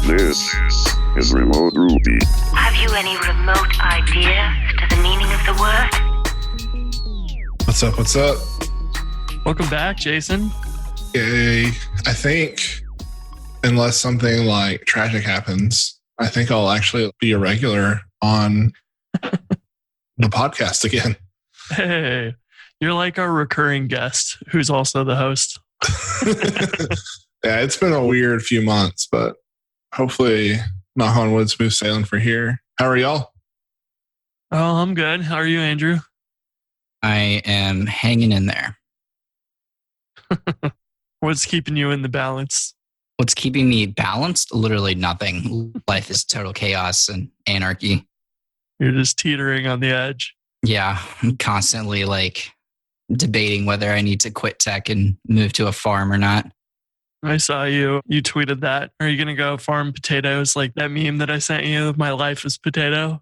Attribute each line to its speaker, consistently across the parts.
Speaker 1: This is Remote Ruby.
Speaker 2: Have you any remote idea to the meaning of the word?
Speaker 3: What's up?
Speaker 4: Welcome back, Jason.
Speaker 3: Yay. I think, unless something like tragic happens, I think I'll actually be a regular on the podcast again.
Speaker 4: Hey, you're like our recurring guest, who's also the host.
Speaker 3: Yeah, it's been a weird few months, but hopefully, knock on wood, smooth sailing for here. How are y'all?
Speaker 4: Oh, I'm good. How are you, Andrew?
Speaker 5: I am hanging in there.
Speaker 4: What's keeping you in the balance?
Speaker 5: What's keeping me balanced? Literally nothing. Life is total chaos and anarchy.
Speaker 4: You're just teetering on the edge.
Speaker 5: Yeah, I'm constantly debating whether I need to quit tech and move to a farm or not.
Speaker 4: I saw you tweeted that. Are you going to go farm potatoes like that meme that I sent you? My life is potato.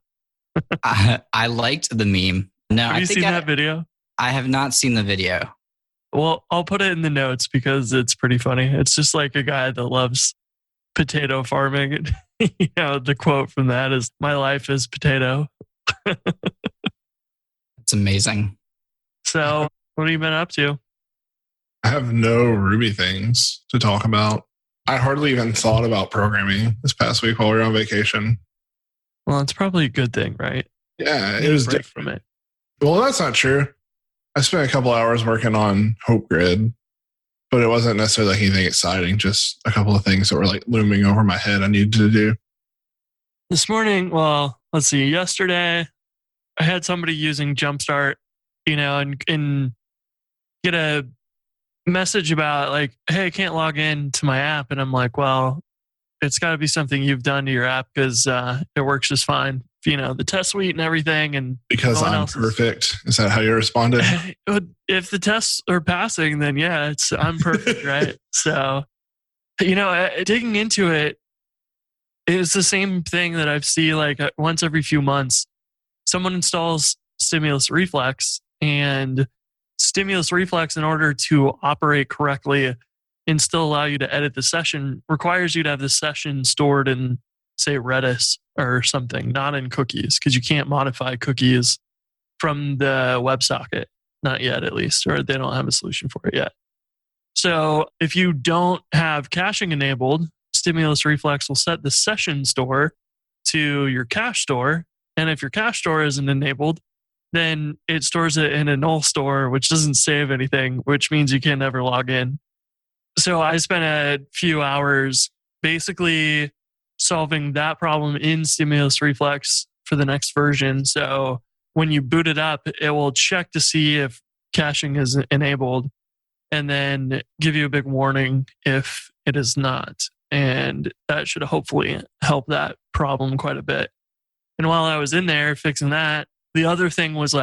Speaker 5: I liked the meme. No,
Speaker 4: Have you seen that video?
Speaker 5: I have not seen the video.
Speaker 4: Well, I'll put it in the notes because it's pretty funny. It's just like a guy that loves potato farming. The quote from that is, "My life is potato."
Speaker 5: It's amazing.
Speaker 4: So, what have you been up to?
Speaker 3: I have no Ruby things to talk about. I hardly even thought about programming this past week while we were on vacation.
Speaker 4: Well, it's probably a good thing, right?
Speaker 3: Yeah, it was
Speaker 4: break
Speaker 3: different.
Speaker 4: from it.
Speaker 3: Well, that's not true. I spent a couple hours working on Hope Grid, but it wasn't necessarily anything exciting, just a couple of things that were looming over my head I needed to do.
Speaker 4: This morning, well, let's see, yesterday, I had somebody using Jumpstart, and get a message about hey, I can't log in to my app. And I'm like, well, it's got to be something you've done to your app because it works just fine. The test suite and everything. And
Speaker 3: because I'm perfect. Is that how you responded?
Speaker 4: If the tests are passing, then yeah, I'm perfect, right? So, digging into it, it's the same thing that I've seen once every few months. Someone installs Stimulus Reflex, and Stimulus Reflex, in order to operate correctly and still allow you to edit the session, requires you to have the session stored in, say, Redis or something, not in cookies, because you can't modify cookies from the WebSocket. Not yet, at least, or they don't have a solution for it yet. So if you don't have caching enabled, Stimulus Reflex will set the session store to your cache store. And if your cache store isn't enabled, then it stores it in a null store, which doesn't save anything, which means you can never log in. So I spent a few hours basically solving that problem in Stimulus Reflex for the next version. So when you boot it up, it will check to see if caching is enabled and then give you a big warning if it is not. And that should hopefully help that problem quite a bit. And while I was in there fixing that, the other thing was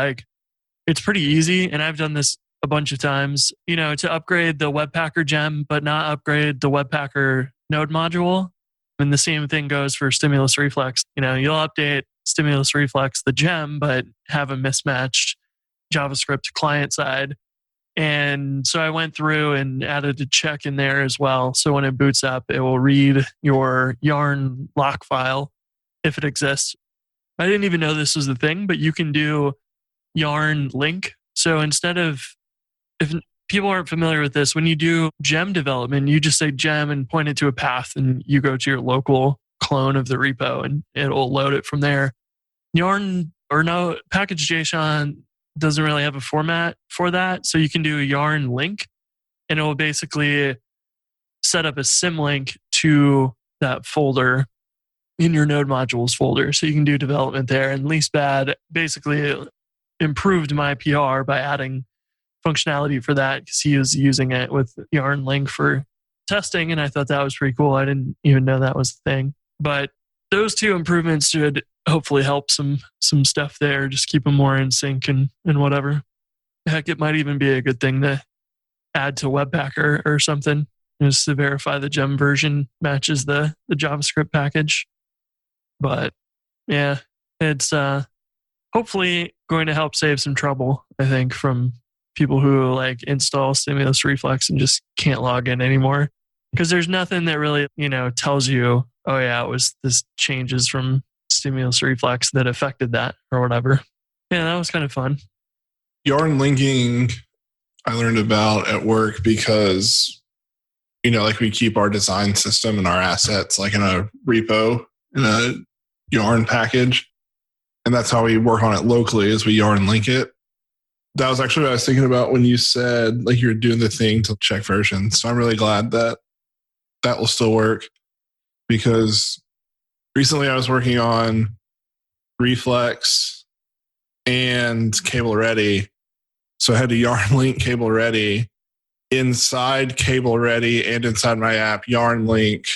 Speaker 4: it's pretty easy. And I've done this a bunch of times, to upgrade the Webpacker gem, but not upgrade the Webpacker node module. And the same thing goes for Stimulus Reflex. You'll update Stimulus Reflex, the gem, but have a mismatched JavaScript client side. And so I went through and added a check in there as well. So when it boots up, it will read your yarn lock file if it exists. I didn't even know this was the thing, but you can do yarn link. So instead of, if people aren't familiar with this, when you do gem development, you just say gem and point it to a path and you go to your local clone of the repo and it'll load it from there. Yarn package.json doesn't really have a format for that. So you can do a yarn link and it will basically set up a symlink to that folder in your node modules folder. So you can do development there. And Least Bad basically improved my PR by adding functionality for that because he was using it with Yarn Link for testing. And I thought that was pretty cool. I didn't even know that was the thing. But those two improvements should hopefully help some stuff there. Just keep them more in sync and whatever. Heck, it might even be a good thing to add to Webpacker or something just to verify the gem version matches the JavaScript package. But yeah, it's hopefully going to help save some trouble, I think, from people who install Stimulus Reflex and just can't log in anymore. Because there's nothing that really, tells you, oh yeah, it was this changes from stimulus reflex that affected that or whatever. Yeah, that was kind of fun.
Speaker 3: Yarn linking, I learned about at work because, like we keep our design system and our assets like in a repo, in a yarn package. And that's how we work on it locally is we yarn link it. That was actually what I was thinking about when you said like you're doing the thing to check versions. So I'm really glad that will still work, because recently I was working on Reflex and Cable Ready. So I had to yarn link Cable Ready inside Cable Ready and inside my app, yarn link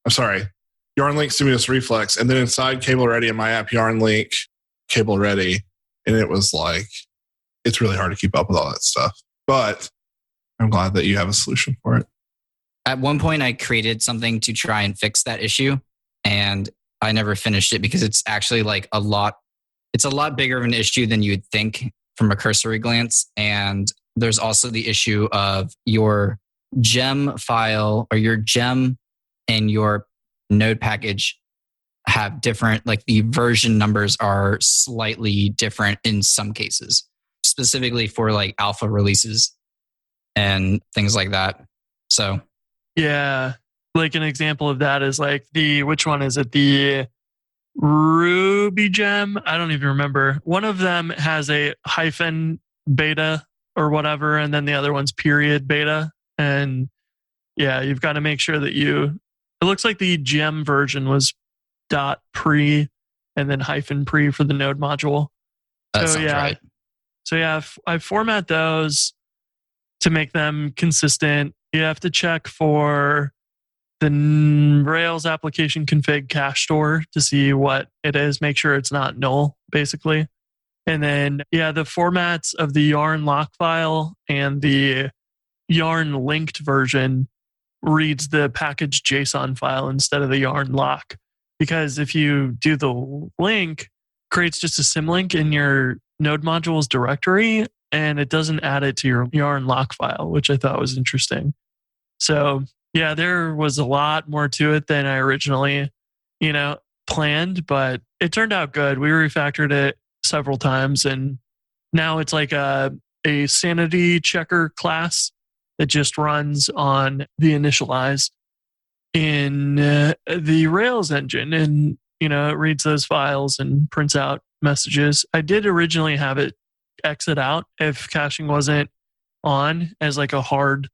Speaker 3: Stimulus Reflex, and then inside Cable Ready in my app, yarn link Cable Ready. And it was like, it's really hard to keep up with all that stuff. But I'm glad that you have a solution for it.
Speaker 5: At one point, I created something to try and fix that issue, and I never finished it because it's actually it's a lot bigger of an issue than you'd think from a cursory glance. And there's also the issue of your gem file or your gem and your node package have different, like the version numbers are slightly different in some cases, specifically for like alpha releases and things like that. So,
Speaker 4: yeah, like an example of that is like which one is it? The Ruby gem? I don't even remember. One of them has a hyphen beta or whatever, and then the other one's period beta. And yeah, you've got to make sure that it looks like the gem version was .pre and then hyphen pre for the node module.
Speaker 5: That sounds right.
Speaker 4: So yeah, I format those to make them consistent. You have to check for the Rails application config cache store to see what it is. Make sure it's not null, basically. And then, yeah, the formats of the yarn lock file and the yarn linked version reads the package JSON file instead of the yarn lock. Because if you do the link, creates just a symlink in your node modules directory, and it doesn't add it to your yarn lock file, which I thought was interesting. So yeah, there was a lot more to it than I originally, planned, but it turned out good. We refactored it several times, and now it's like a sanity checker class that just runs on the initialize in the Rails engine, and it reads those files and prints out messages. I did originally have it exit out if caching wasn't on as like a hard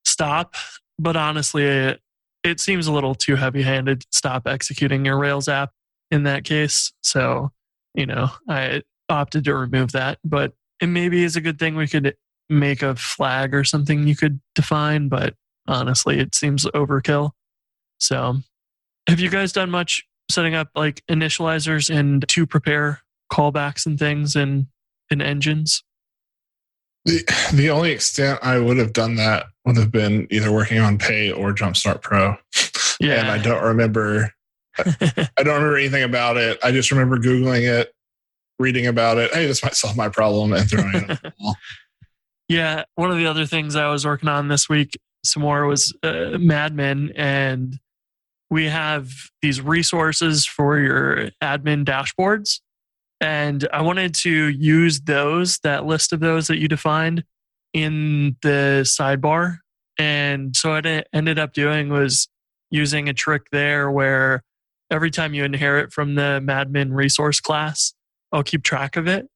Speaker 4: stop, but honestly it seems a little too heavy-handed to stop executing your Rails app in that case. So I opted to remove that, but it maybe is a good thing we could make a flag or something you could define, but honestly it seems overkill. So have you guys done much setting up like initializers and to prepare callbacks and things in engines?
Speaker 3: The only extent I would have done that would have been either working on Pay or Jumpstart Pro. Yeah. And I don't remember anything about it. I just remember Googling it, reading about it. Hey, this might solve my problem, and throwing it on the wall.
Speaker 4: Yeah. One of the other things I was working on this week some more was Madmin, and we have these resources for your admin dashboards. And I wanted to use that list of those that you defined in the sidebar. And so what I ended up doing was using a trick there where every time you inherit from the Madmin resource class, I'll keep track of it.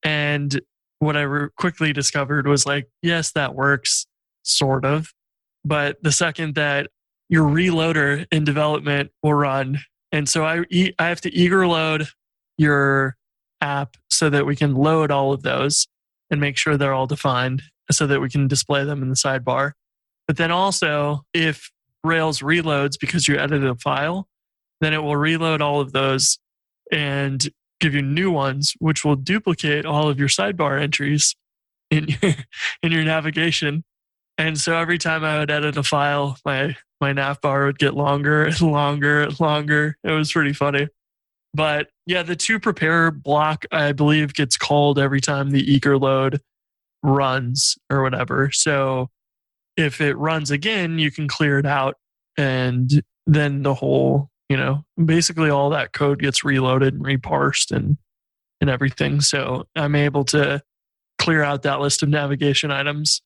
Speaker 4: And what I quickly discovered was like, yes, that works, sort of. But the second that your reloader in development will run, and so I have to eager load your app so that we can load all of those and make sure they're all defined so that we can display them in the sidebar. But then also, if Rails reloads because you edited a file, then it will reload all of those and give you new ones, which will duplicate all of your sidebar entries in your navigation. And so every time I would edit a file, my nav bar would get longer and longer and longer. It was pretty funny. But yeah, the to prepare block, I believe, gets called every time the eager load runs or whatever. So if it runs again, you can clear it out. And then the whole, basically all that code gets reloaded and reparsed and everything. So I'm able to clear out that list of navigation items.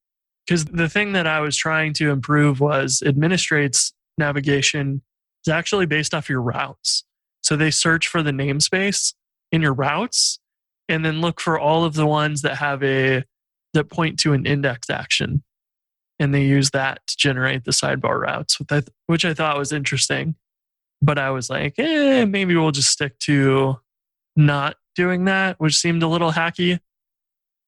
Speaker 4: Because the thing that I was trying to improve was administrates navigation is actually based off your routes. So they search for the namespace in your routes and then look for all of the ones that have that point to an index action. And they use that to generate the sidebar routes, which I thought was interesting. But I was like, maybe we'll just stick to not doing that, which seemed a little hacky.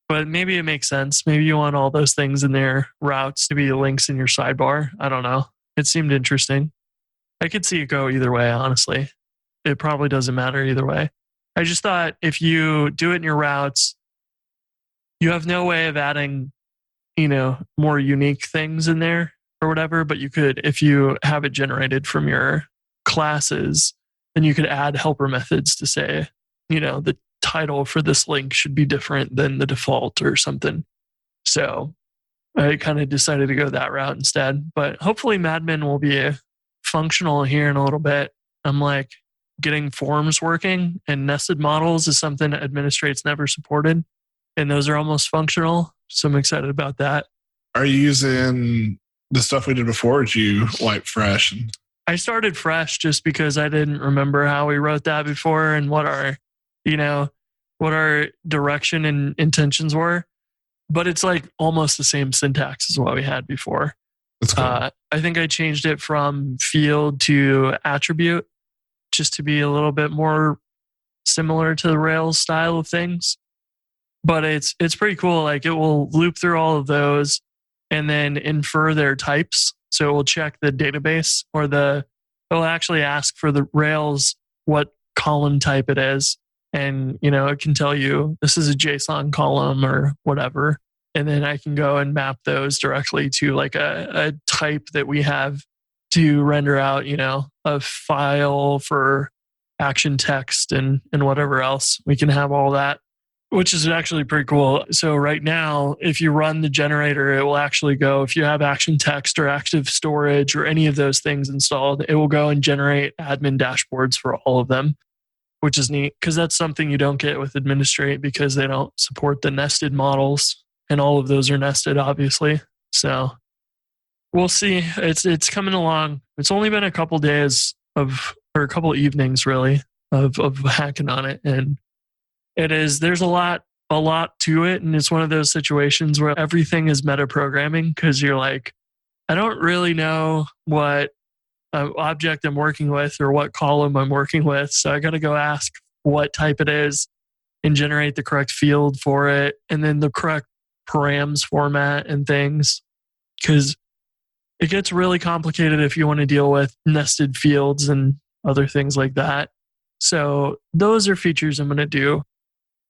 Speaker 4: But maybe it makes sense. Maybe you want all those things in their routes to be links in your sidebar. I don't know. It seemed interesting. I could see it go either way, honestly. It probably doesn't matter either way. I just thought if you do it in your routes, you have no way of adding, more unique things in there or whatever. But you could, if you have it generated from your classes, then you could add helper methods to say, the title for this link should be different than the default or something. So I kind of decided to go that route instead. But hopefully Madman will be functional here in a little bit. I'm like getting forms working, and nested models is something that administrates never supported. And those are almost functional. So I'm excited about that.
Speaker 3: Are you using the stuff we did before, or did you wipe fresh?
Speaker 4: I started fresh just because I didn't remember how we wrote that before and what our direction and intentions were. But it's like almost the same syntax as what we had before.
Speaker 3: That's cool.
Speaker 4: I think I changed it from field to attribute just to be a little bit more similar to the Rails style of things. But it's pretty cool. Like it will loop through all of those and then infer their types. So it will check the database or it will actually ask for the Rails what column type it is. And, it can tell you this is a JSON column or whatever. And then I can go and map those directly to like a type that we have to render out, a file for action text and whatever else. We can have all that, which is actually pretty cool. So right now, if you run the generator, it will actually go, if you have action text or active storage or any of those things installed, it will go and generate admin dashboards for all of them, which is neat because that's something you don't get with administrate because they don't support the nested models, and all of those are nested, obviously. So we'll see. It's coming along. It's only been a couple days or a couple evenings really of hacking on it, and there's a lot to it, and it's one of those situations where everything is meta programming because you're like, I don't really know what object I'm working with or what column I'm working with. So I got to go ask what type it is and generate the correct field for it and then the correct params format and things. Because it gets really complicated if you want to deal with nested fields and other things like that. So those are features I'm going to do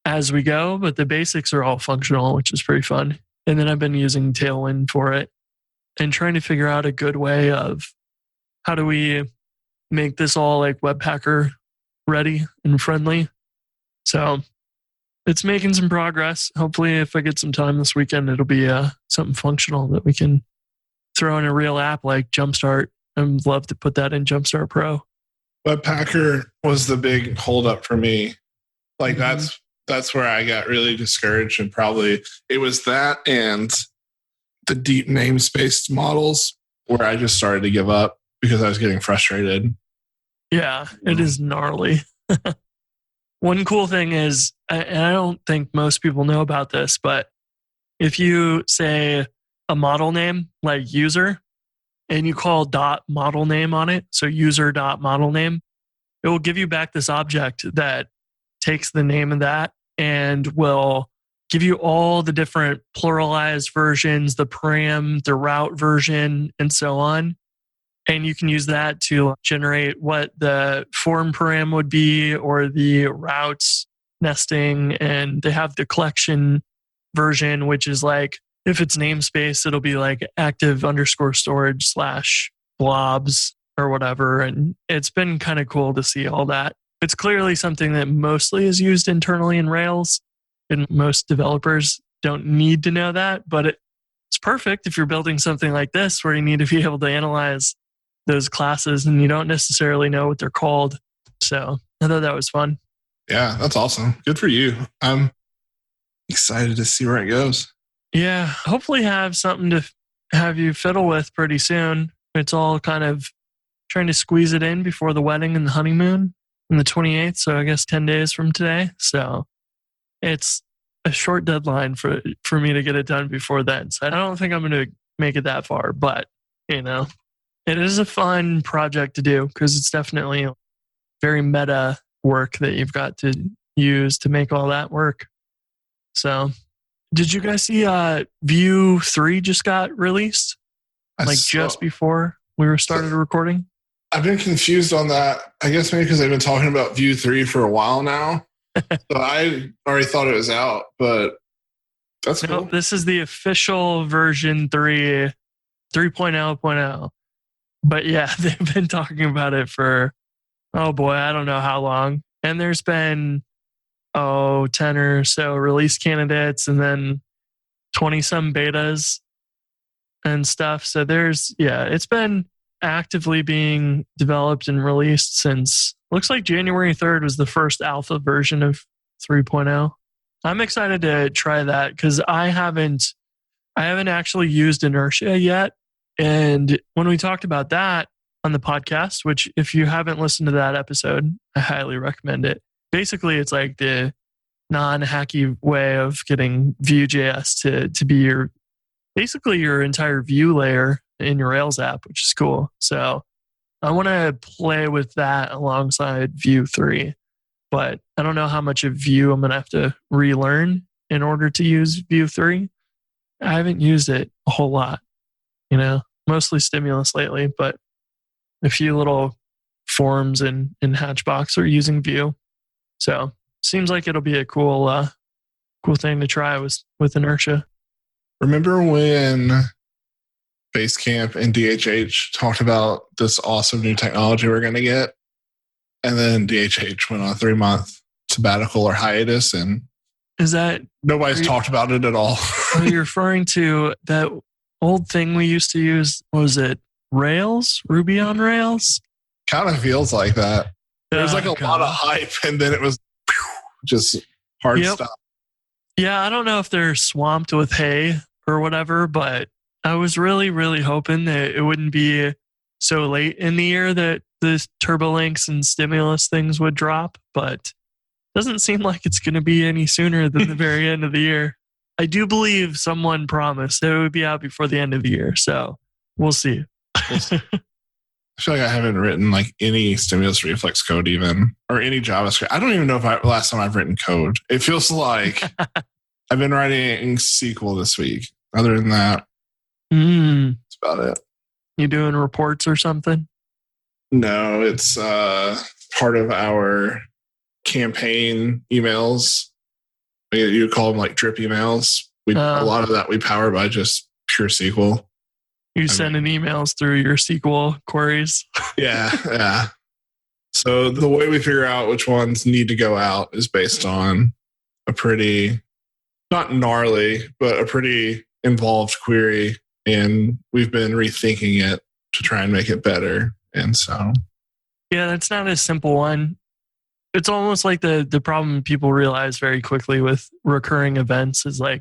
Speaker 4: as we go, but the basics are all functional, which is pretty fun. And then I've been using Tailwind for it and trying to figure out a good way of how do we make this all like Webpacker ready and friendly. So it's making some progress. Hopefully if I get some time this weekend, it'll be something functional that we can throw in a real app like Jumpstart. I'd love to put that in Jumpstart Pro.
Speaker 3: Webpacker was the big holdup for me. Like that's where I got really discouraged, and probably it was that and the deep namespace models where I just started to give up because I was getting frustrated.
Speaker 4: Yeah, it is gnarly. One cool thing is, and I don't think most people know about this, but if you say a model name like user and you call .model name on it, so user.model name, it will give you back this object that takes the name of that and will give you all the different pluralized versions, the param, the route version, and so on. And you can use that to generate what the form param would be or the routes nesting. And they have the collection version, which is like, if it's namespace, it'll be like active_storage/blobs or whatever. And it's been kind of cool to see all that. It's clearly something that mostly is used internally in Rails, and most developers don't need to know that, but it's perfect if you're building something like this where you need to be able to analyze those classes and you don't necessarily know what they're called. So I thought that was fun.
Speaker 3: Yeah, that's awesome. Good for you. I'm excited to see where it goes.
Speaker 4: Yeah, hopefully have something to have you fiddle with pretty soon. It's all kind of trying to squeeze it in before the wedding and the honeymoon on the 28th. So I guess 10 days from today. So it's a short deadline for me to get it done before then. So I don't think I'm going to make it that far, but it is a fun project to do because it's definitely very meta work that you've got to use to make all that work. So did you guys see Vue 3 just got released? Just before we started recording?
Speaker 3: I've been confused on that. I guess maybe because they've been talking about Vue 3 for a while now. So I already thought it was out, but that's cool.
Speaker 4: Nope, this is the official version 3.0.0. But yeah, they've been talking about it for, oh boy, I don't know how long. And there's been, 10 or so release candidates and then 20 some betas and stuff. So it's been actively being developed and released since, looks like January 3rd was the first alpha version of 3.0. I'm excited to try that because I haven't actually used Inertia yet. And when we talked about that on the podcast, which if you haven't listened to that episode, I highly recommend it. Basically, it's like the non-hacky way of getting Vue.js to be your entire view layer in your Rails app, which is cool. So I want to play with that alongside Vue 3, but I don't know how much of Vue I'm going to have to relearn in order to use Vue 3. I haven't used it a whole lot, mostly Stimulus lately, but a few little forms in Hatchbox are using Vue. So seems like it'll be a cool thing to try with Inertia.
Speaker 3: Remember when Basecamp and DHH talked about this awesome new technology we're going to get? And then DHH went on a 3-month sabbatical or hiatus, and nobody's talked about it at all.
Speaker 4: Are you referring to that old thing we used to use? Was it Rails? Ruby on Rails?
Speaker 3: Kind of feels like that. There was lot of hype, and then it was just hard stuff.
Speaker 4: Yeah, I don't know if they're swamped with hay or whatever, but I was really, really hoping that it wouldn't be so late in the year that the TurboLinks and Stimulus things would drop, but it doesn't seem like it's going to be any sooner than the very end of the year. I do believe someone promised that it would be out before the end of the year, so we'll see.
Speaker 3: I feel like I haven't written any Stimulus Reflex code even, or any JavaScript. I don't even know if last time I've written code. It feels like I've been writing SQL this week. Other than that, that's about it.
Speaker 4: You doing reports or something?
Speaker 3: No, it's part of our campaign emails. You call them drip emails. A lot of that we power by just pure SQL.
Speaker 4: You sending emails through your SQL queries?
Speaker 3: Yeah. So the way we figure out which ones need to go out is based on a pretty, not gnarly, but a pretty involved query. And we've been rethinking it to try and make it better. And so.
Speaker 4: Yeah, that's not a simple one. It's almost like the problem people realize very quickly with recurring events is how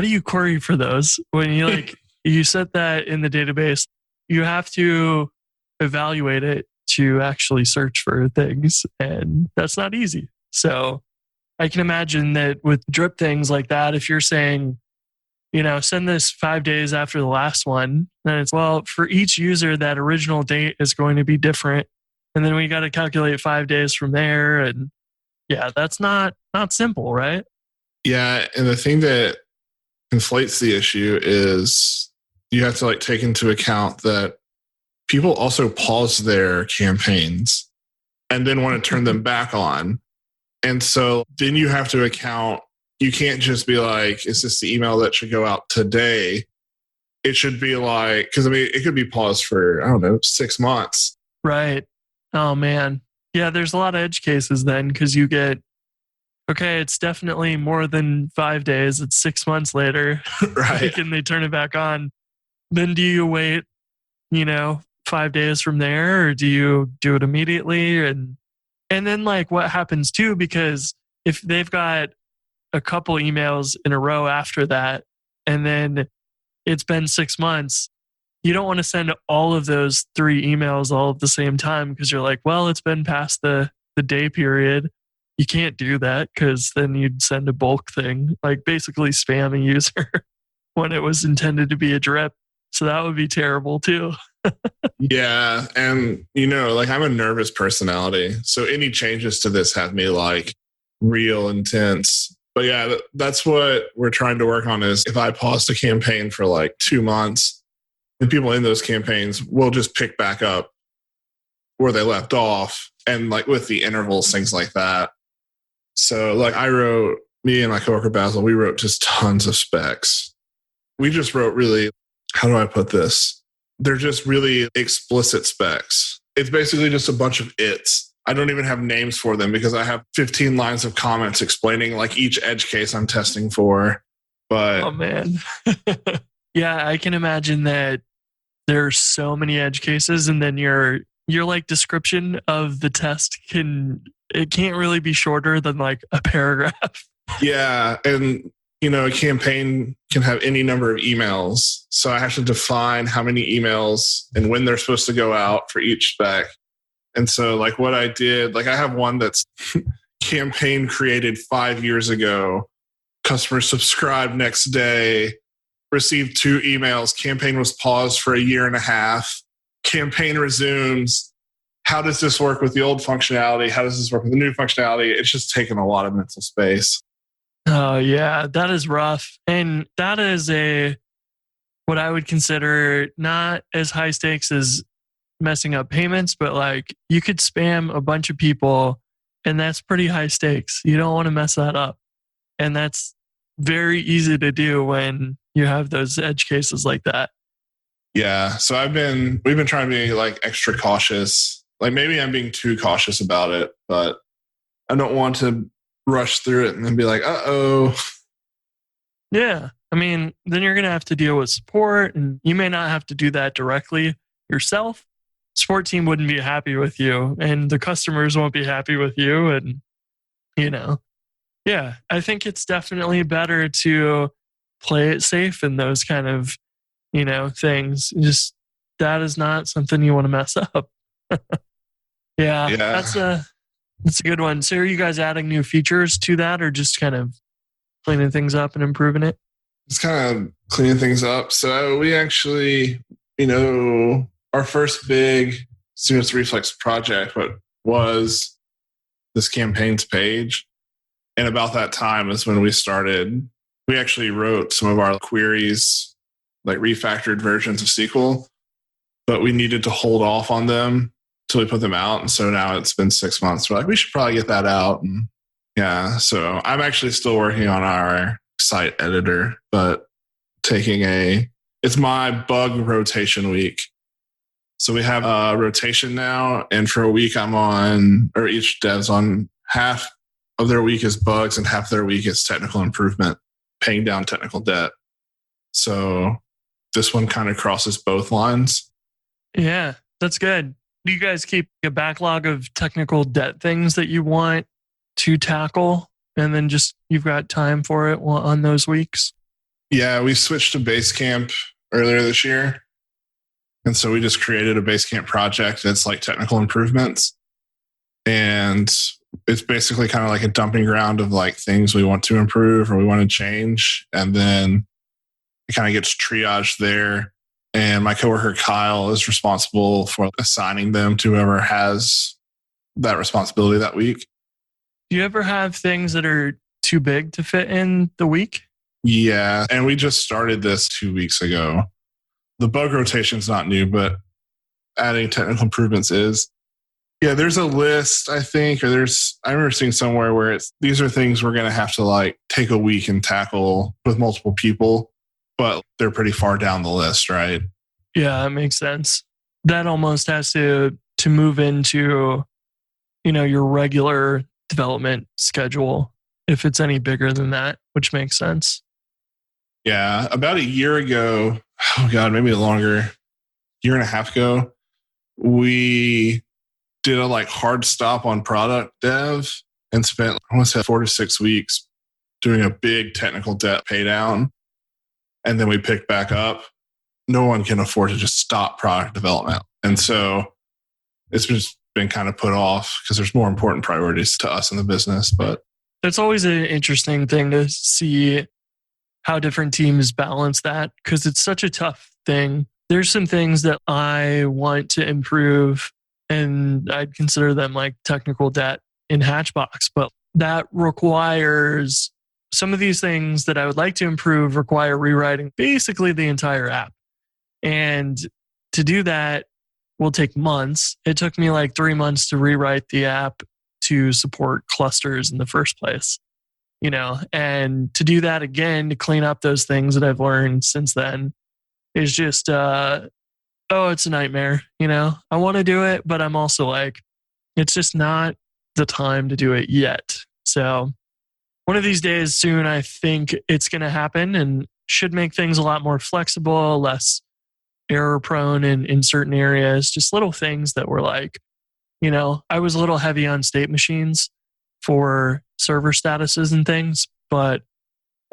Speaker 4: do you query for those? When you you set that in the database, you have to evaluate it to actually search for things. And that's not easy. So I can imagine that with drip things like that, if you're saying, send this 5 days after the last one, then it's, for each user, that original date is going to be different. And then we got to calculate 5 days from there. And yeah, that's not simple, right?
Speaker 3: Yeah. And the thing that conflates the issue is you have to take into account that people also pause their campaigns and then want to turn them back on. And so then you have to account, you can't just be is this the email that should go out today? It should be because it could be paused for, 6 months.
Speaker 4: Right. Oh man. Yeah, there's a lot of edge cases then because you get okay, it's definitely more than 5 days. It's 6 months later.
Speaker 3: Right.
Speaker 4: Can they turn it back on? Then do you wait, 5 days from there, or do you do it immediately? And then like what happens too, because if they've got a couple emails in a row after that, and then it's been 6 months, you don't want to send all of those 3 emails all at the same time because you're like, well, it's been past the day period. You can't do that because then you'd send a bulk thing, like basically spam a user when it was intended to be a drip. So that would be terrible too.
Speaker 3: Yeah. And, like I'm a nervous personality. So any changes to this have me like real intense. But yeah, that's what we're trying to work on is if I paused a campaign for like 2 months, the people in those campaigns will just pick back up where they left off and like with the intervals, things like that. So like me and my coworker Basil, we wrote just tons of specs. We just wrote really, how do I put this? They're just really explicit specs. It's basically just a bunch of its. I don't even have names for them because I have 15 lines of comments explaining like each edge case I'm testing for. But
Speaker 4: oh man. Yeah, I can imagine that there's so many edge cases, and then your like description of the test can't really be shorter than like a paragraph.
Speaker 3: Yeah, and a campaign can have any number of emails, so I have to define how many emails and when they're supposed to go out for each spec. And so, like what I did, like I have one that's campaign created 5 years ago. Customer subscribed next day. Received 2 emails. Campaign was paused for a year and a half. Campaign resumes. How does this work with the old functionality? How does this work with the new functionality? It's just taken a lot of mental space.
Speaker 4: Oh yeah, that is rough. And that is what I would consider not as high stakes as messing up payments, but like you could spam a bunch of people and that's pretty high stakes. You don't want to mess that up. And that's very easy to do when you have those edge cases like that.
Speaker 3: Yeah. So we've been trying to be like extra cautious. Like maybe I'm being too cautious about it, but I don't want to rush through it and then be like, uh-oh.
Speaker 4: Yeah. I mean, then you're going to have to deal with support, and you may not have to do that directly yourself. Support team wouldn't be happy with you, and the customers won't be happy with you. And, yeah, I think it's definitely better to play it safe in those kind of, things. Just that is not something you want to mess up. Yeah. That's a good one. So are you guys adding new features to that, or just kind of cleaning things up and improving it?
Speaker 3: It's kind of cleaning things up. So we actually, our first big Stimulus Reflex project was this campaigns page. And about that time is when we actually wrote some of our queries, like refactored versions of SQL, but we needed to hold off on them till we put them out. And so now it's been 6 months. We're like, we should probably get that out. And yeah, so I'm actually still working on our site editor, but it's my bug rotation week. So we have a rotation now, and for a week each dev's on half of their week is bugs and half their week is technical improvement, paying down technical debt. So this one kind of crosses both lines.
Speaker 4: Yeah, that's good. Do you guys keep a backlog of technical debt things that you want to tackle, and then just you've got time for it on those weeks?
Speaker 3: Yeah, we switched to Basecamp earlier this year. And so we just created a Basecamp project that's like technical improvements. And it's basically kind of like a dumping ground of like things we want to improve or we want to change. And then it kind of gets triaged there. And my coworker Kyle is responsible for assigning them to whoever has that responsibility that week.
Speaker 4: Do you ever have things that are too big to fit in the week?
Speaker 3: Yeah. And we just started this 2 weeks ago. The bug rotation is not new, but adding technical improvements is. Yeah, there's a list, I think, I remember seeing somewhere where these are things we're going to have to like take a week and tackle with multiple people, but they're pretty far down the list, right?
Speaker 4: Yeah, that makes sense. That almost has to move into, your regular development schedule. if it's any bigger than that, which makes sense.
Speaker 3: Yeah, about a year ago, oh God, maybe longer, year and a half ago, we did a like hard stop on product dev and spent, I want to say 4 to 6 weeks doing a big technical debt pay down. And then we picked back up. No one can afford to just stop product development. And so it's just been kind of put off because there's more important priorities to us in the business. But
Speaker 4: it's always an interesting thing to see how different teams balance that because it's such a tough thing. There's some things that I want to improve and I'd consider them like technical debt in Hatchbox, but that requires some of these things that I would like to improve require rewriting basically the entire app. And to do that will take months. It took me like 3 months to rewrite the app to support clusters in the first place, you know, and to do that again, to clean up those things that I've learned since then is just, it's a nightmare. You know, I want to do it, but I'm also like, it's just not the time to do it yet. So one of these days soon, I think it's going to happen and should make things a lot more flexible, less error prone in certain areas, just little things that were like, you know, I was a little heavy on state machines for server statuses and things. But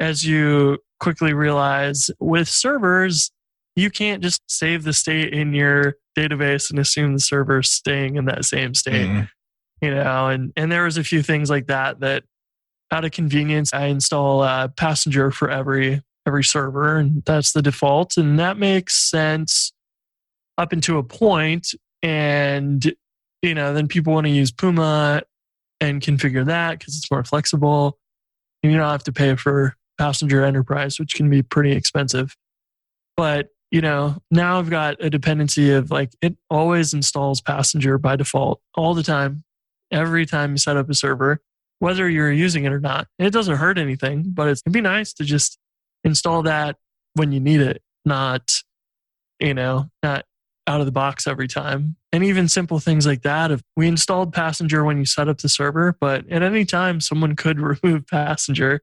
Speaker 4: as you quickly realize with servers, you can't just save the state in your database and assume the server's staying in that same state, you know, and there was a few things like that out of convenience, I install Passenger for every server, and that's the default. And that makes sense up until a point. And, you know, then people want to use Puma and configure that because it's more flexible. And you don't have to pay for Passenger Enterprise, which can be pretty expensive. But, you know, now I've got a dependency of like, it always installs Passenger by default all the time, every time you set up a server, whether you're using it or not. And it doesn't hurt anything, but it'd be nice to just install that when you need it, not out of the box every time. And even simple things like that. If we installed Passenger when you set up the server, but at any time someone could remove Passenger.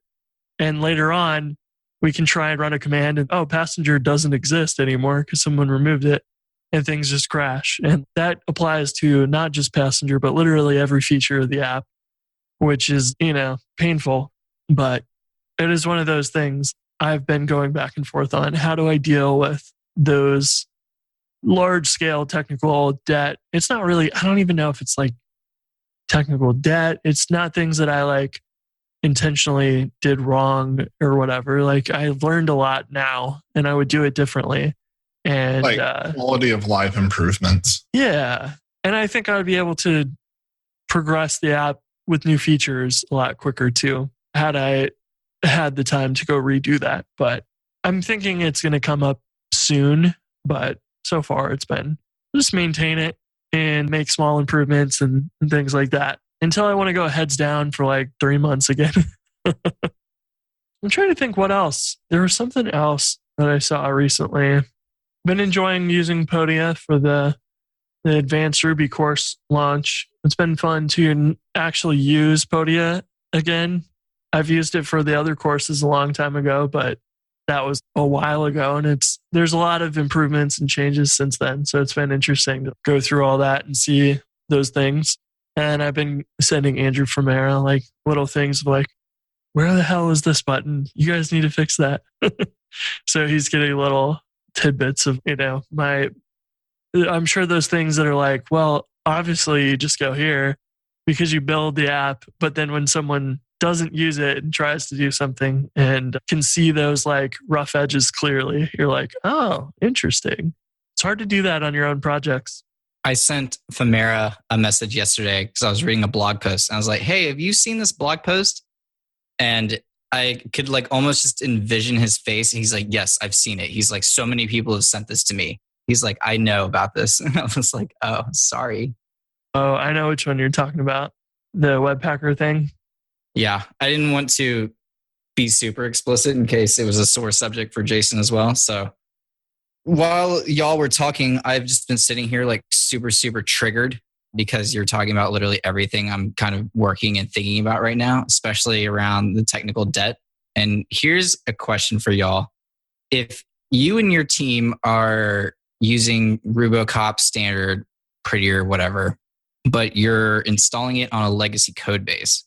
Speaker 4: And later on, we can try and run a command and, Passenger doesn't exist anymore because someone removed it and things just crash. And that applies to not just Passenger, but literally every feature of the app, which is, painful. But it is one of those things I've been going back and forth on. How do I deal with those large scale technical debt? It's not really, I don't even know if it's like technical debt. It's not things that I like intentionally did wrong or whatever. Like I've learned a lot now and I would do it differently. And
Speaker 3: like quality of life improvements.
Speaker 4: Yeah. And I think I would be able to progress the app with new features a lot quicker too, had I had the time to go redo that. But I'm thinking it's going to come up soon. But so far it's been just maintain it and make small improvements and things like that until I want to go heads down for like 3 months again. I'm trying to think what else. There was something else that I saw recently. Been enjoying using Podia for the advanced Ruby course launch. It's been fun to actually use Podia again. I've used it for the other courses a long time ago, but that was a while ago. And there's a lot of improvements and changes since then. So it's been interesting to go through all that and see those things. And I've been sending Andrew Framera like little things like, where the hell is this button? You guys need to fix that. So he's getting little tidbits of, I'm sure those things that are like, well, obviously you just go here because you build the app. But then when someone doesn't use it and tries to do something and can see those like rough edges clearly, you're like, oh, interesting. It's hard to do that on your own projects.
Speaker 5: I sent Famera a message yesterday because I was reading a blog post. And I was like, hey, have you seen this blog post? And I could like almost just envision his face. He's like, yes, I've seen it. He's like, so many people have sent this to me. He's like, I know about this. And I was like, oh, sorry.
Speaker 4: Oh, I know which one you're talking about. The Webpacker thing.
Speaker 5: Yeah. I didn't want to be super explicit in case it was a sore subject for Jason as well. So while y'all were talking, I've just been sitting here like super, super triggered because you're talking about literally everything I'm kind of working and thinking about right now, especially around the technical debt. And here's a question for y'all. If you and your team are using RuboCop standard, prettier, whatever, but you're installing it on a legacy code base,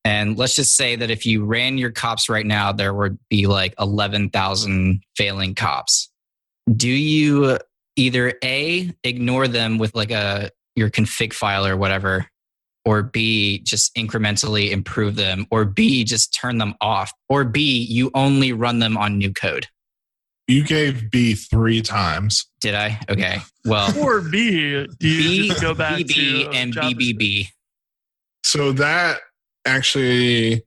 Speaker 5: and let's just say that if you ran your cops right now, there would be like 11,000 failing cops. Do you either A, ignore them with like your config file or whatever, or B, just incrementally improve them, or B, just turn them off, or B, you only run them on new code?
Speaker 3: You gave B 3 times.
Speaker 5: Did I? Okay. Well,
Speaker 4: Or B, do you just go back
Speaker 5: BB
Speaker 4: to
Speaker 5: and
Speaker 4: JavaScript?
Speaker 5: BBB.
Speaker 3: So that actually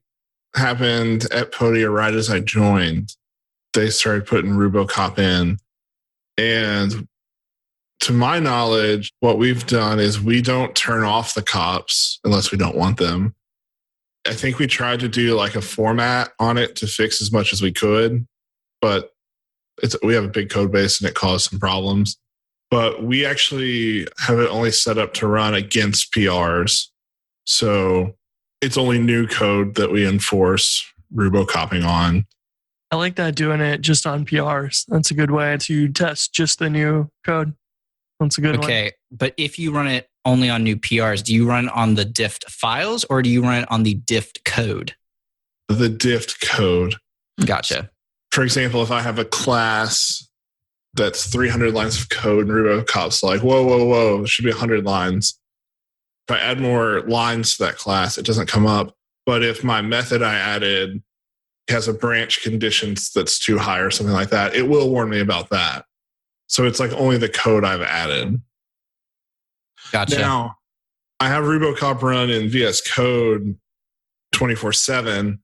Speaker 3: happened at Podia right as I joined. They started putting RuboCop in. And to my knowledge, what we've done is we don't turn off the cops unless we don't want them. I think we tried to do like a format on it to fix as much as we could, but we have a big code base and it caused some problems. But we actually have it only set up to run against PRs. So it's only new code that we enforce RuboCopping on.
Speaker 4: I like that, doing it just on PRs. That's a good way to test just the new code. That's a good one.
Speaker 5: Okay. But if you run it only on new PRs, do you run it on the diffed files or do you run it on the diffed code?
Speaker 3: The diffed code.
Speaker 5: Gotcha.
Speaker 3: For example, if I have a class that's 300 lines of code and RuboCop's like, whoa, it should be 100 lines. If I add more lines to that class, it doesn't come up. But if my method I added has a branch conditions that's too high or something like that, it will warn me about that. So it's like only the code I've added.
Speaker 5: Gotcha.
Speaker 3: Now, I have RuboCop run in VS Code 24/7.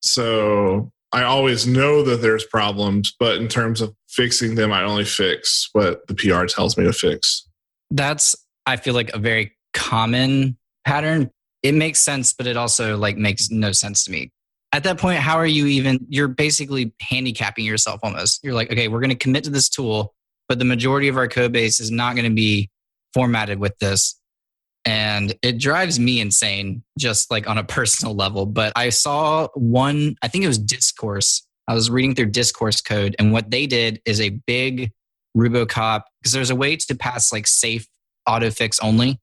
Speaker 3: So I always know that there's problems, but in terms of fixing them, I only fix what the PR tells me to fix.
Speaker 5: That's, I feel like, a very common pattern. It makes sense, but it also like makes no sense to me. At that point, how are you even, you're basically handicapping yourself almost. You're like, okay, we're going to commit to this tool, but the majority of our code base is not going to be formatted with this. And it drives me insane, just like on a personal level. But I saw one, I think it was Discourse. I was reading through Discourse code, and what they did is a big RuboCop, because there's a way to pass like safe autofix only.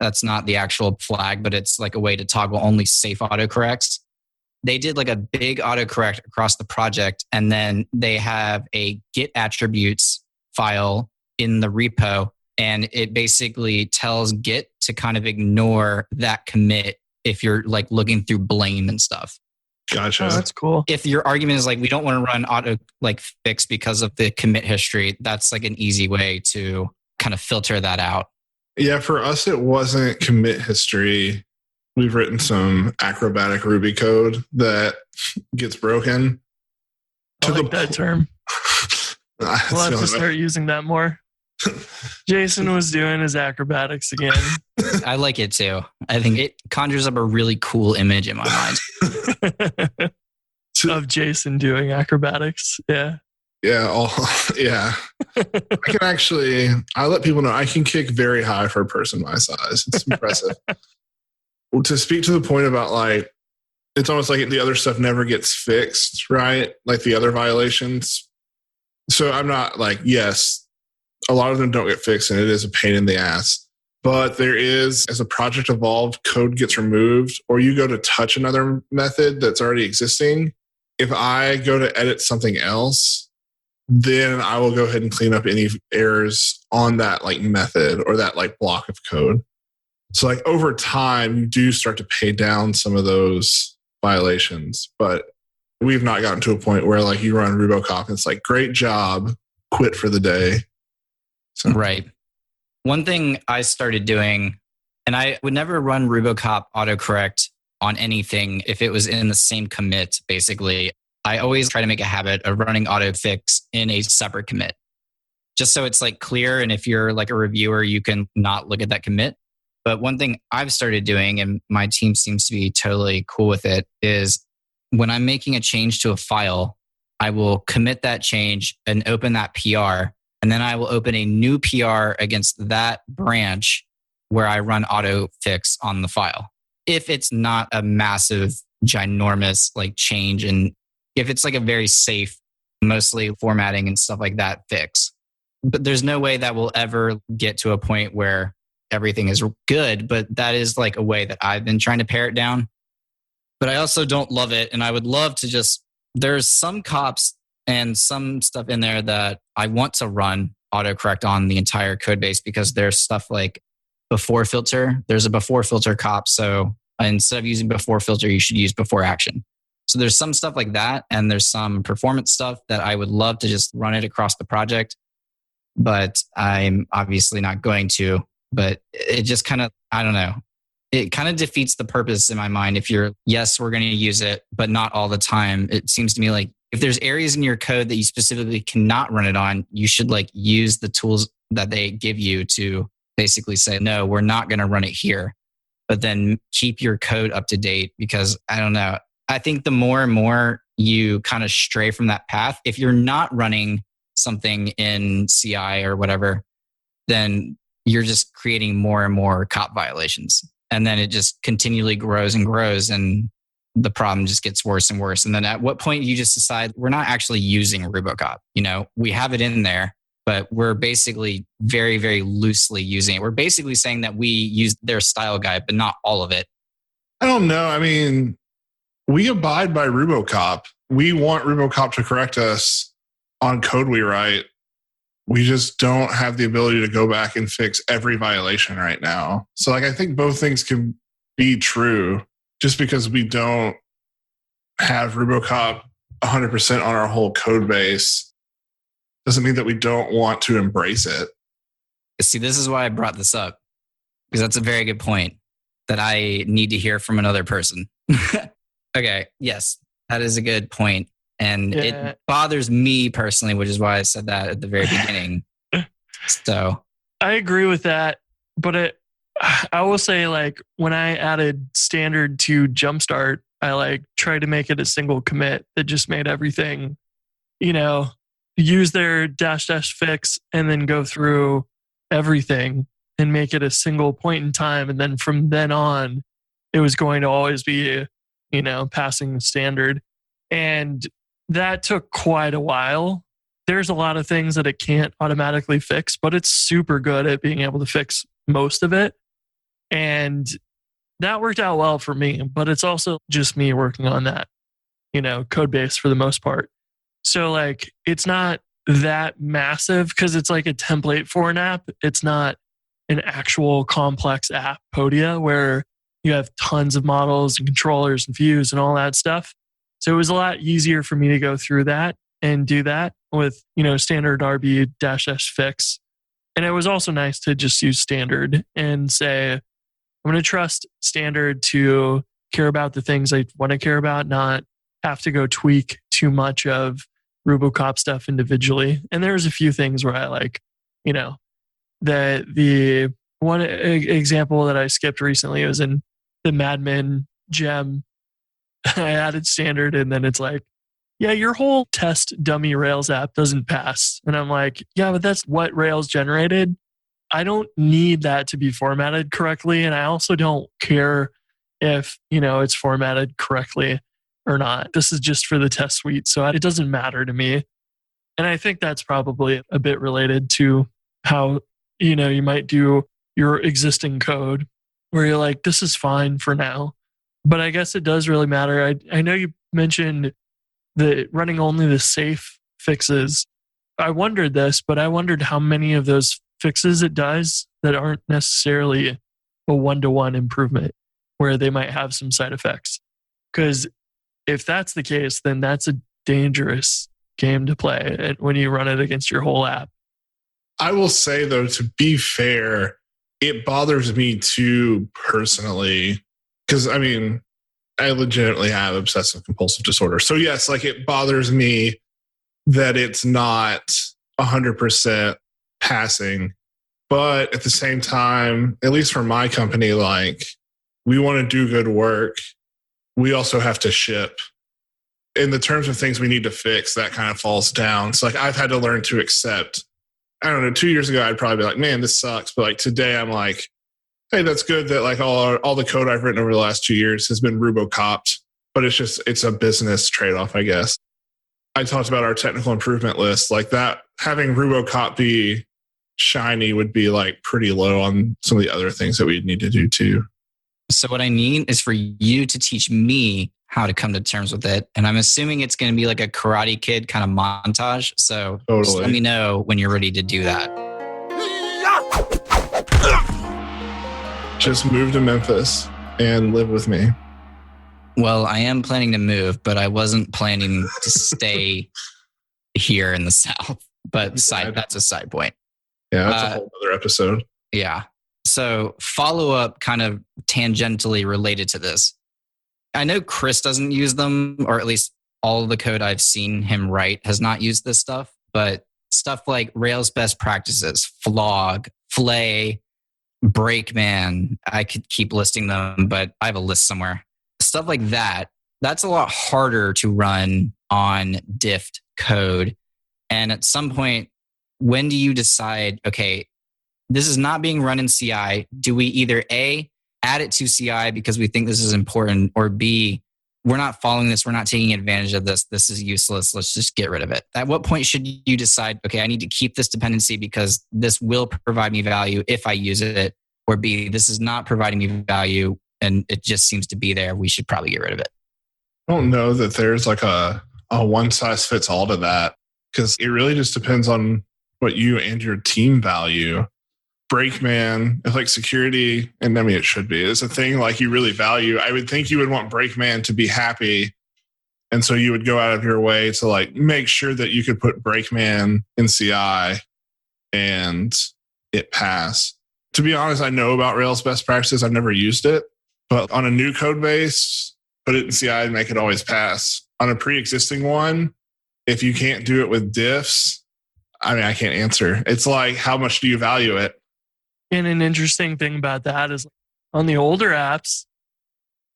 Speaker 5: That's not the actual flag, but it's like a way to toggle only safe autocorrects. They did like a big autocorrect across the project, and then they have a Git attributes file in the repo, and it basically tells Git to kind of ignore that commit if you're like looking through blame and stuff.
Speaker 3: Gotcha.
Speaker 4: Oh, that's cool.
Speaker 5: If your argument is like, we don't want to run auto like fix because of the commit history, that's like an easy way to kind of filter that out.
Speaker 3: Yeah, for us, it wasn't commit history. We've written some acrobatic Ruby code that gets broken.
Speaker 4: I like that term. We'll have to start using that more. Jason was doing his acrobatics again.
Speaker 5: I like it too. I think it conjures up a really cool image in my mind.
Speaker 4: Of Jason doing acrobatics. Yeah.
Speaker 3: Yeah. Yeah. I let people know I can kick very high for a person my size. It's impressive. To speak to the point about like, it's almost like the other stuff never gets fixed, right? Like the other violations. So I'm not like, yes, a lot of them don't get fixed and it is a pain in the ass. But there is, as a project evolved, code gets removed or you go to touch another method that's already existing. If I go to edit something else, then I will go ahead and clean up any errors on that like method or that like block of code. So like over time, you do start to pay down some of those violations, but we've not gotten to a point where like you run RuboCop and it's like, great job, quit for the day. So.
Speaker 5: Right. One thing I started doing, and I would never run RuboCop autocorrect on anything if it was in the same commit, basically. I always try to make a habit of running autofix in a separate commit, just so it's like clear. And if you're like a reviewer, you can not look at that commit. But one thing I've started doing, and my team seems to be totally cool with it, is when I'm making a change to a file, I will commit that change and open that PR. And then I will open a new PR against that branch where I run auto fix on the file. If it's not a massive, ginormous like change, and if it's like a very safe, mostly formatting and stuff like that fix. But there's no way that we'll ever get to a point where everything is good. But that is like a way that I've been trying to pare it down. But I also don't love it. And I would love to just, there's some cops and some stuff in there that I want to run autocorrect on the entire code base, because there's stuff like before filter. There's a before filter cop. So instead of using before filter, you should use before action. So there's some stuff like that. And there's some performance stuff that I would love to just run it across the project. But I'm obviously not going to. But it just kind of, I don't know. It kind of defeats the purpose in my mind. If you're, yes, we're going to use it, but not all the time. It seems to me like if there's areas in your code that you specifically cannot run it on, you should like use the tools that they give you to basically say, no, we're not going to run it here. But then keep your code up to date, because I don't know. I think the more and more you kind of stray from that path, if you're not running something in CI or whatever, then you're just creating more and more cop violations. And then it just continually grows and grows, and the problem just gets worse and worse. And then at what point you just decide we're not actually using RuboCop. You know, we have it in there, but we're basically very, very loosely using it. We're basically saying that we use their style guide, but not all of it.
Speaker 3: I don't know. I mean, we abide by RuboCop. We want RuboCop to correct us on code we write. We just don't have the ability to go back and fix every violation right now. So like, I think both things can be true. Just because we don't have RuboCop 100% on our whole code base doesn't mean that we don't want to embrace it.
Speaker 5: See, this is why I brought this up, because that's a very good point that I need to hear from another person. Okay, yes, that is a good point. And it bothers me personally, which is why I said that at the very beginning. So
Speaker 4: I agree with that. But I will say, like, when I added standard to Jumpstart, I like tried to make it a single commit that just made everything, you know, use their -- fix and then go through everything and make it a single point in time. And then from then on, it was going to always be, you know, passing the standard. And that took quite a while. There's a lot of things that it can't automatically fix, but it's super good at being able to fix most of it. And that worked out well for me, but it's also just me working on that, you know, code base for the most part. So like, it's not that massive because it's like a template for an app. It's not an actual complex app, Podia, where you have tons of models and controllers and views and all that stuff. So it was a lot easier for me to go through that and do that with, you know, standard RB -- fix. And it was also nice to just use standard and say, I'm going to trust standard to care about the things I want to care about, not have to go tweak too much of RuboCop stuff individually. And there's a few things where I like, you know, the one example that I skipped recently was in the Madman gem. I added standard and then it's like, yeah, your whole test dummy Rails app doesn't pass. And I'm like, yeah, but that's what Rails generated. I don't need that to be formatted correctly. And I also don't care if, you know, it's formatted correctly or not. This is just for the test suite. So it doesn't matter to me. And I think that's probably a bit related to how, you know, you might do your existing code where you're like, this is fine for now. But I guess it does really matter. I know you mentioned the running only the safe fixes. I wondered this, but I wondered how many of those fixes it does that aren't necessarily a one-to-one improvement where they might have some side effects. Because if that's the case, then that's a dangerous game to play when you run it against your whole app.
Speaker 3: I will say, though, to be fair, it bothers me too personally. Because, I mean, I legitimately have obsessive compulsive disorder. So, yes, like it bothers me that it's not 100% passing. But at the same time, at least for my company, like we want to do good work. We also have to ship. In the terms of things we need to fix, that kind of falls down. So, like, I've had to learn to accept. I don't know, 2 years ago, I'd probably be like, man, this sucks. But like today, I'm like, hey, that's good that like all the code I've written over the last 2 years has been RuboCopped, but it's a business trade-off, I guess. I talked about our technical improvement list, like that, having RuboCop be shiny would be like pretty low on some of the other things that we'd need to do too.
Speaker 5: So what I need is for you to teach me how to come to terms with it. And I'm assuming it's going to be like a Karate Kid kind of montage. So just let me know when you're ready to do that.
Speaker 3: Just move to Memphis and live with me.
Speaker 5: Well, I am planning to move, but I wasn't planning to stay here in the South. But that's a side point.
Speaker 3: Yeah, that's a whole other episode.
Speaker 5: Yeah. So follow up kind of tangentially related to this. I know Chris doesn't use them, or at least all of the code I've seen him write has not used this stuff, but stuff like Rails best practices, Flog, Flay, Brakeman, I could keep listing them, but I have a list somewhere. Stuff like that, that's a lot harder to run on diffed code. And at some point, when do you decide, okay, this is not being run in CI? Do we either A, add it to CI because we think this is important, or B, we're not following this, we're not taking advantage of this, this is useless, let's just get rid of it? At what point should you decide, okay, I need to keep this dependency because this will provide me value if I use it, or B, this is not providing me value and it just seems to be there, we should probably get rid of it?
Speaker 3: I don't know that there's like a one size fits all to that, because it really just depends on what you and your team value. Brakeman, if like security, and I mean it should be, is a thing like you really value, I would think you would want Brakeman to be happy. And so you would go out of your way to like make sure that you could put Brakeman in CI and it pass. To be honest, I know about Rails best practices. I've never used it, but on a new code base, put it in CI and make it always pass. On a pre-existing one, if you can't do it with diffs, I mean, I can't answer. It's like, how much do you value it?
Speaker 4: And an interesting thing about that is on the older apps,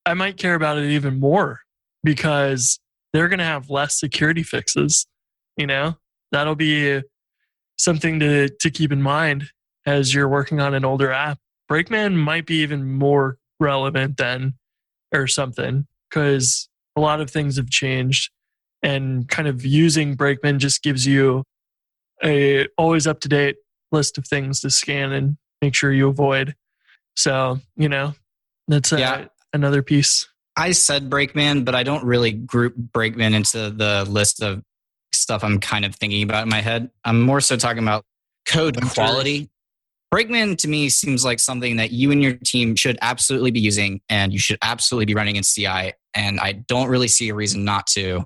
Speaker 4: I might care about it even more because they're going to have less security fixes. You know, that'll be something to keep in mind as you're working on an older app. Brakeman might be even more relevant than or something because a lot of things have changed, and kind of using Brakeman just gives you a always up to date list of things to scan and make sure you avoid. So, you know, that's another piece.
Speaker 5: I said Brakeman, but I don't really group Brakeman into the list of stuff I'm kind of thinking about in my head. I'm more so talking about code
Speaker 3: Linters.
Speaker 5: Quality. Brakeman to me seems like something that you and your team should absolutely be using, and you should absolutely be running in CI. And I don't really see a reason not to.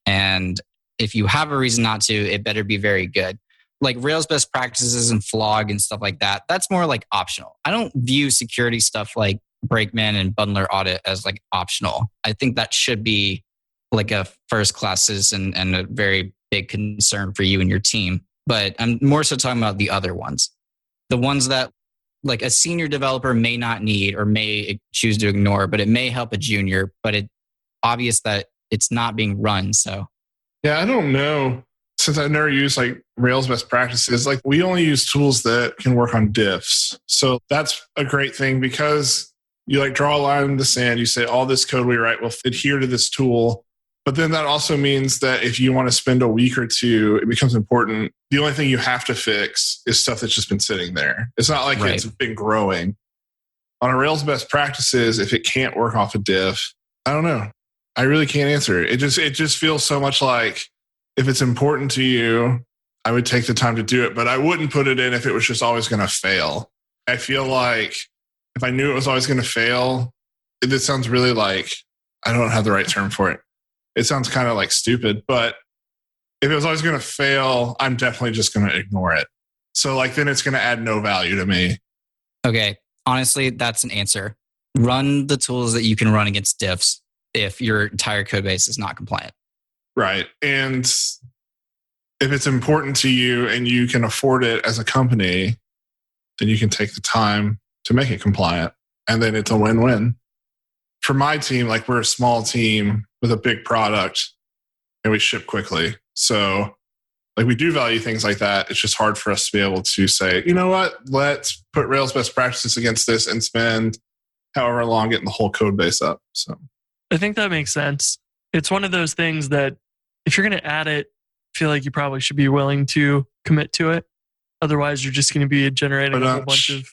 Speaker 5: And if you have a reason not to, it better be very good. Like Rails best practices and Flog and stuff like that, that's more like optional. I don't view security stuff like Brakeman and Bundler Audit as like optional. I think that should be like a first class citizen and a very big concern for you and your team. But I'm more so talking about the other ones. The ones that like a senior developer may not need or may choose to ignore, but it may help a junior, but it's obvious that it's not being run. So
Speaker 3: yeah, I don't know. Since I've never used like Rails best practices, like we only use tools that can work on diffs. So that's a great thing because you like draw a line in the sand. You say all this code we write will adhere to this tool. But then that also means that if you want to spend a week or two, it becomes important. The only thing you have to fix is stuff that's just been sitting there. It's not like It's been growing. On a Rails best practices, if it can't work off a diff, I don't know. I really can't answer it. It just feels so much like if it's important to you, I would take the time to do it, but I wouldn't put it in if it was just always going to fail. I feel like if I knew it was always going to fail, this sounds really like, I don't have the right term for it. It sounds kind of like stupid, but if it was always going to fail, I'm definitely just going to ignore it. So like, then it's going to add no value to me.
Speaker 5: Okay. Honestly, that's an answer. Run the tools that you can run against diffs if your entire code base is not compliant.
Speaker 3: Right. And if it's important to you and you can afford it as a company, then you can take the time to make it compliant. And then it's a win-win. For my team, like we're a small team with a big product and we ship quickly. So like we do value things like that. It's just hard for us to be able to say, you know what, let's put Rails best practices against this and spend however long getting the whole code base up. So
Speaker 4: I think that makes sense. It's one of those things that if you're going to add it, I feel like you probably should be willing to commit to it. Otherwise, you're just going to be generating a whole bunch of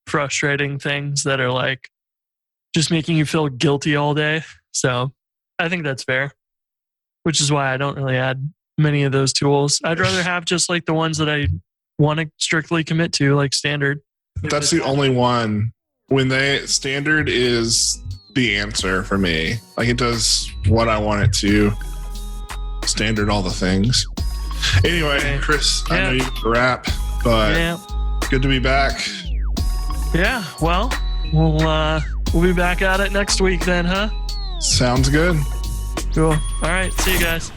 Speaker 4: frustrating things that are like just making you feel guilty all day. So I think that's fair, which is why I don't really add many of those tools. I'd rather have just like the ones that I want to strictly commit to, like standard.
Speaker 3: That's the only one. When standard is the answer for me. Like it does what I want it to. Standard all the things. Anyway, Chris, I know you have to wrap, but good to be back.
Speaker 4: Yeah, well, we'll be back at it next week then, huh?
Speaker 3: Sounds good.
Speaker 4: Cool. All right, see you guys.